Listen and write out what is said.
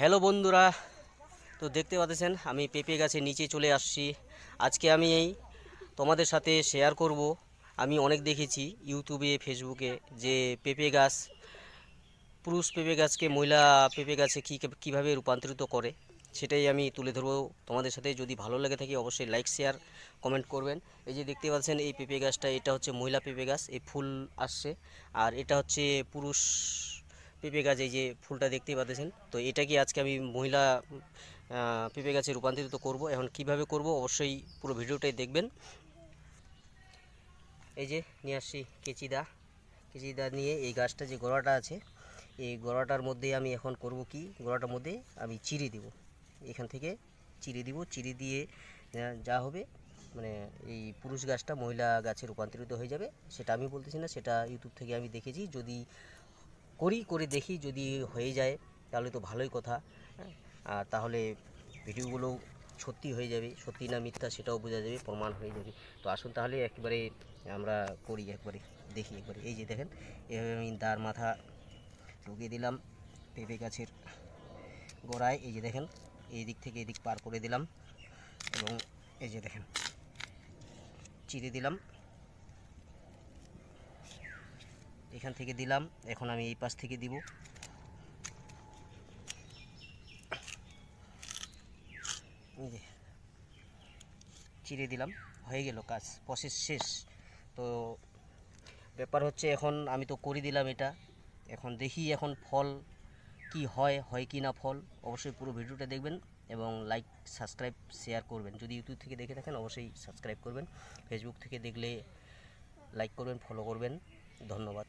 Hello বন্ধুরা, তো দেখতে পাচ্ছেন আমি পেঁপে গাছের নিচে চলে আসছি। আজকে আমি তোমাদের সাথে শেয়ার করব। আমি অনেক দেখেছি ইউটিউবে ফেসবুকে যে পেঁপে গাছ, পুরুষ পেঁপে গাছকে মহিলা পেঁপে গাছে কীভাবে রূপান্তরিত করে, সেটাই আমি তুলে ধরবো তোমাদের সাথে। যদি ভালো লেগে থাকে অবশ্যই লাইক শেয়ার কমেন্ট করবেন। এই যে দেখতে পাচ্ছেন এই পেঁপে গাছটা, এটা হচ্ছে মহিলা পেঁপে গাছ, এই ফুল আসছে। আর এটা হচ্ছে পুরুষ পেঁপে গাছ, এই যে ফুলটা দেখতে পাচ্ছেন। তো এটাকে আজকে আমি মহিলা পেঁপে গাছে রূপান্তরিত করব। এখন কিভাবে করব অবশ্যই পুরো ভিডিওটাই দেখবেন। এই যে নিয়ে আসছি কেচিদা নিয়ে এই গাছটা যে গোড়াটা আছে, এই গোড়াটার মধ্যে আমি এখন করব কি, গোড়াটার মধ্যে আমি চিড়ি দিব। এখান থেকে চিড়ি দিয়ে যা হবে, মানে এই পুরুষ গাছটা মহিলা গাছে রূপান্তরিত হয়ে যাবে। সেটা আমি বলতেছি না, সেটা ইউটিউব থেকে আমি দেখেছি। যদি করে দেখি, যদি হয়ে যায় তাহলে তো ভালোই কথা। হ্যাঁ, আর তাহলে ভিডিওগুলো সত্যি হয়ে যাবে, সত্যি না মিথ্যা সেটাও বোঝা যাবে, প্রমাণ হয়ে যাবে। তো আসুন তাহলে একেবারে আমরা করি, একবারে দেখি একবারে। এই যে দেখেন, এভাবে আমি তার মাথা ঢুকিয়ে দিলাম পেঁপে গাছের গোড়ায়। এই যে দেখেন, এই দিক থেকে এদিক পার করে দিলাম এবং এই যে দেখেন চিড়ে দিলাম, এখান থেকে দিলাম। এখন আমি এই পাশ থেকে দিব। এই যে চিড়ে দিলাম, হয়ে গেল, কাজ প্রসেস শেষ। তো ব্যাপার হচ্ছে, এখন আমি তো করে দিলাম এটা, এখন দেখি এখন ফল কি হয় কি না ফল। অবশ্যই পুরো ভিডিওটা দেখবেন এবং লাইক সাবস্ক্রাইব শেয়ার করবেন। যদি ইউটিউব থেকে দেখে থাকেন অবশ্যই সাবস্ক্রাইব করবেন, ফেসবুক থেকে দেখলে লাইক করবেন, ফলো করবেন। ধন্যবাদ।